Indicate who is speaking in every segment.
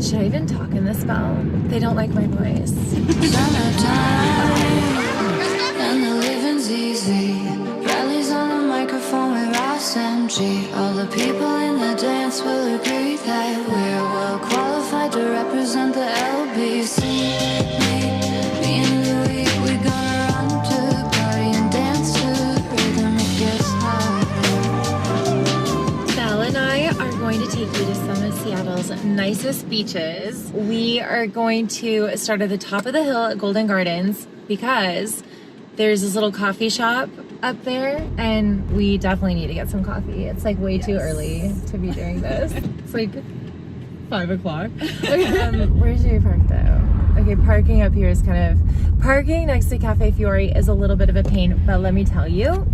Speaker 1: Should I even talk in this bell? They don't like my voice.
Speaker 2: Summertime, and the living's easy. Rallies on the microphone with Ross MG. All the people in the dance will agree that we're well qualified to represent the LBC. Me and Louis, we're gonna run to the party and dance to the rhythm. It gets harder.
Speaker 1: Bel and I are going to take you to some of Seattle's nicest beaches. We are going to start at the top of the hill at Golden Gardens because there's this little coffee shop up there and we definitely need to get some coffee. It's like way too early to be doing this. It's like 5 o'clock. Where should we park though? Okay, parking up here is parking next to Cafe Fiore is a little bit of a pain, but let me tell you,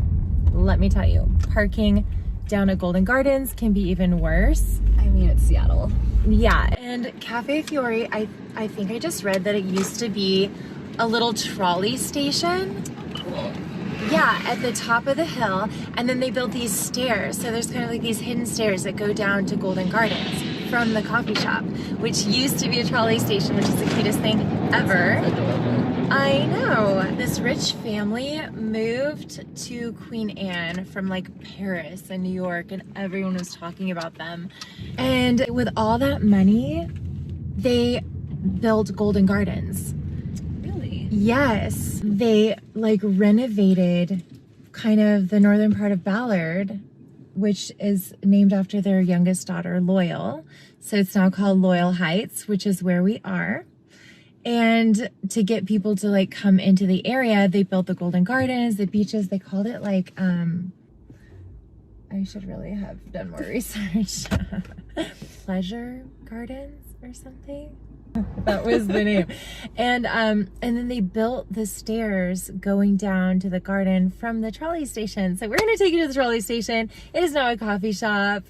Speaker 1: parking down at Golden Gardens can be even worse.
Speaker 3: I mean, it's Seattle.
Speaker 1: Yeah, and Cafe Fiore, I think I just read that it used to be a little trolley station.
Speaker 3: Cool.
Speaker 1: Yeah, at the top of the hill, and then they built these stairs. So there's kind of like these hidden stairs that go down to Golden Gardens from the coffee shop, which used to be a trolley station, which is the cutest thing ever.
Speaker 3: Adorable.
Speaker 1: I know. This rich family moved to Queen Anne from like Paris and New York, and everyone was talking about them. And with all that money, they built Golden Gardens.
Speaker 3: Really?
Speaker 1: Yes. They like renovated kind of the northern part of Ballard, which is named after their youngest daughter, Loyal. So it's now called Loyal Heights, which is where we are. And to get people to like come into the area, they built the Golden Gardens, the beaches. They called it like, I should really have done more research. Pleasure Gardens or something. That was the name. And then they built the stairs going down to the garden from the trolley station. So we're gonna take you to the trolley station. It is now a coffee shop.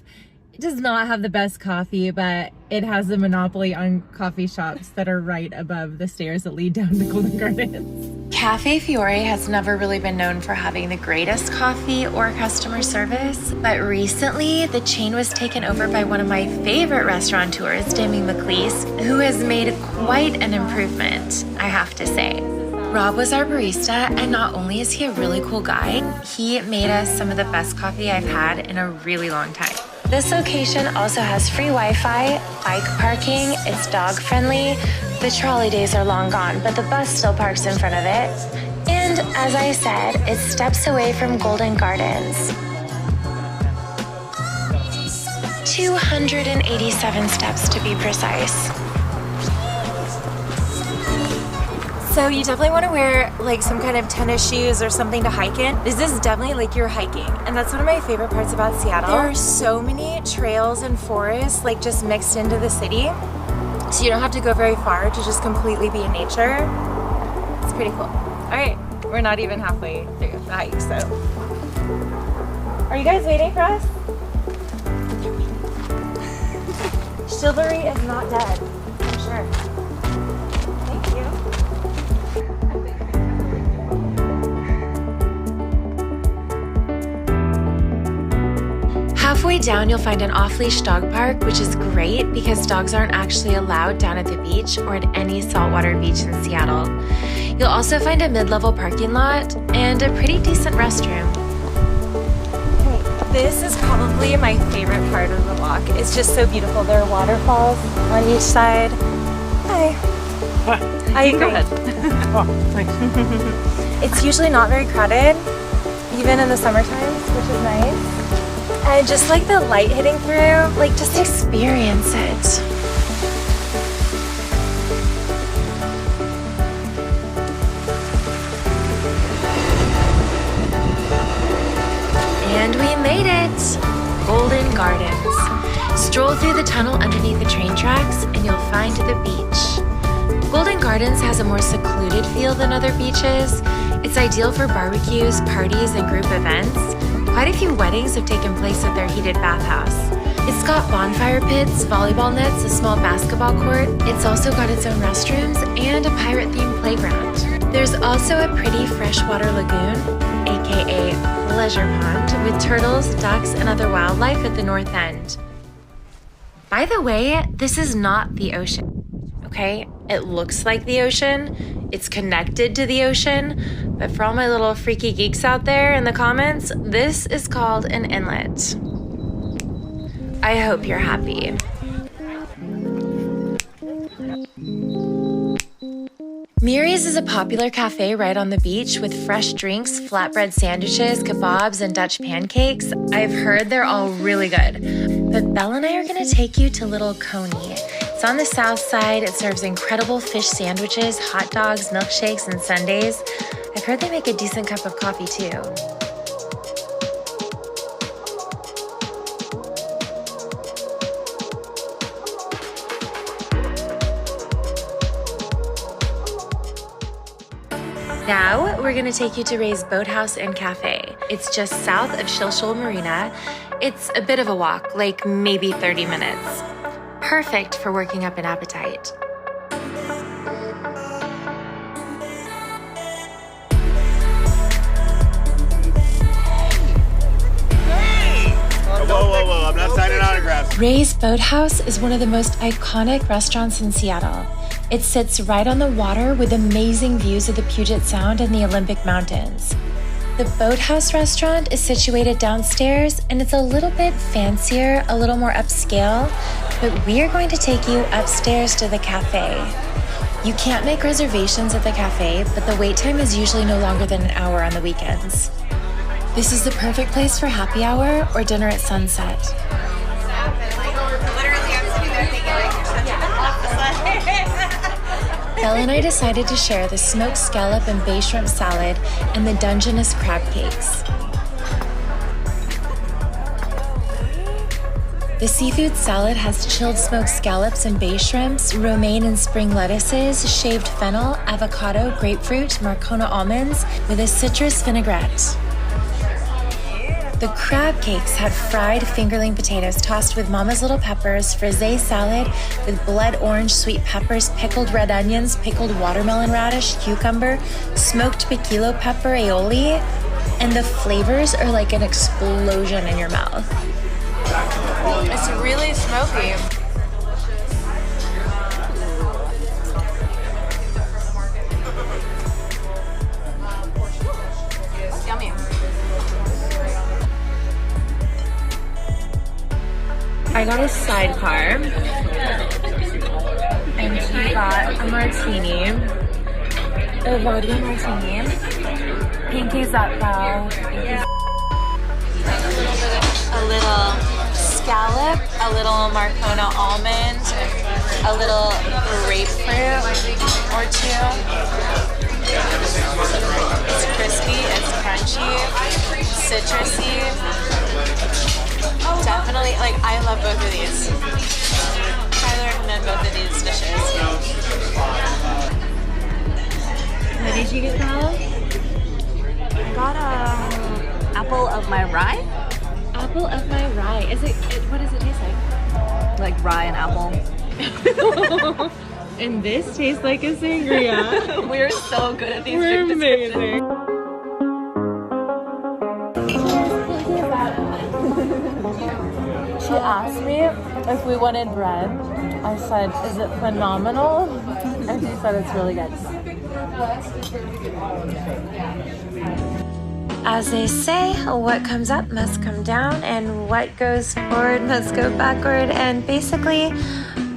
Speaker 1: It does not have the best coffee, but it has the monopoly on coffee shops that are right above the stairs that lead down to Golden Gardens. Cafe Fiore has never really been known for having the greatest coffee or customer service, but recently the chain was taken over by one of my favorite restaurateurs, Demi McLeese, who has made quite an improvement, I have to say. Rob was our barista, and not only is he a really cool guy, he made us some of the best coffee I've had in a really long time. This location also has free Wi-Fi, bike parking, it's dog friendly. The trolley days are long gone, but the bus still parks in front of it. And as I said, it's steps away from Golden Gardens. 287 steps to be precise. So you definitely want to wear like some kind of tennis shoes or something to hike in. This is definitely like you're hiking. And that's one of my favorite parts about Seattle. There are so many trails and forests like just mixed into the city. So you don't have to go very far to just completely be in nature. It's pretty cool. All right, we're not even halfway through the hike, so. Are you guys waiting for us? Chivalry is not dead, I'm sure. Thank you. Halfway down, you'll find an off-leash dog park, which is great because dogs aren't actually allowed down at the beach or at any saltwater beach in Seattle. You'll also find a mid-level parking lot and a pretty decent restroom. Okay, this is probably my favorite part of the walk. It's just so beautiful. There are waterfalls on each side. Hi. I agree.
Speaker 3: Go ahead. Oh, thanks.
Speaker 1: It's usually not very crowded, even in the summer times, which is nice. And just like the light hitting through, like just experience it. And we made it! Golden Gardens. Stroll through the tunnel underneath the train tracks and you'll find the beach. Golden Gardens has a more secluded feel than other beaches. It's ideal for barbecues, parties, and group events. Quite a few weddings have taken place at their heated bathhouse. It's got bonfire pits, volleyball nets, a small basketball court. It's also got its own restrooms and a pirate-themed playground. There's also a pretty freshwater lagoon, aka pleasure pond, with turtles, ducks, and other wildlife at the north end. By the way, this is not the ocean, okay? It looks like the ocean. It's connected to the ocean. But for all my little freaky geeks out there in the comments, this is called an inlet. I hope you're happy. Miri's is a popular cafe right on the beach with fresh drinks, flatbread sandwiches, kebabs, and Dutch pancakes. I've heard they're all really good. But Belle and I are gonna take you to Little Coney. It's on the south side. It serves incredible fish sandwiches, hot dogs, milkshakes, and sundaes. I've heard they make a decent cup of coffee too. Now, we're gonna take you to Ray's Boathouse and Cafe. It's just south of Shilshul Marina. It's a bit of a walk, like maybe 30 minutes. Perfect for working up an appetite.
Speaker 4: Whoa, I'm not signing autographs.
Speaker 1: Ray's Boathouse is one of the most iconic restaurants in Seattle. It sits right on the water with amazing views of the Puget Sound and the Olympic Mountains. The Boathouse restaurant is situated downstairs and it's a little bit fancier, a little more upscale, but we are going to take you upstairs to the cafe. You can't make reservations at the cafe, but the wait time is usually no longer than an hour on the weekends. This is the perfect place for happy hour or dinner at sunset. Belle and I decided to share the smoked scallop and bay shrimp salad and the Dungeness crab cakes. The seafood salad has chilled smoked scallops and bay shrimps, romaine and spring lettuces, shaved fennel, avocado, grapefruit, Marcona almonds with a citrus vinaigrette. The crab cakes had fried fingerling potatoes tossed with Mama's Little Peppers, frisee salad with blood orange sweet peppers, pickled red onions, pickled watermelon radish, cucumber, smoked piquillo pepper aioli, and the flavors are like an explosion in your mouth. It's really smoky. Yummy. I got a sidecar, and she got a martini, a vodka martini, Pinky's up bow, a little scallop, a little Marcona almond, a little grapefruit or two. It's crispy, it's crunchy, citrusy. Definitely, like, I love both of these. Highly recommend both of these dishes. What did you get, Carla?
Speaker 3: I got apple of my rye.
Speaker 1: Apple of my rye. What does it taste like?
Speaker 3: Like rye and apple.
Speaker 1: And this tastes like a sangria.
Speaker 3: We're so good at these.
Speaker 1: We're amazing. She asked me if we wanted bread. I said, is it phenomenal? And she said it's really good. As they say, what comes up must come down, and what goes forward must go backward. And basically,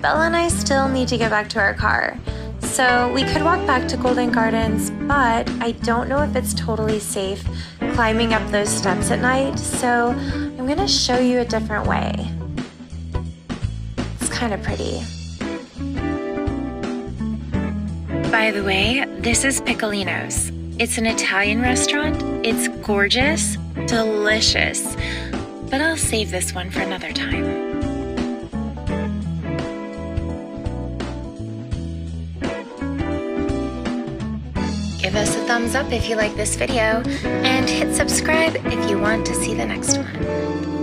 Speaker 1: Belle and I still need to get back to our car. So we could walk back to Golden Gardens, but I don't know if it's totally safe climbing up those steps at night. So I'm gonna show you a different way. It's kind of pretty. By the way, this is Piccolino's. It's an Italian restaurant. It's gorgeous, delicious, but I'll save this one for another time. Give us a thumbs up if you like this video, and hit subscribe if you want to see the next one.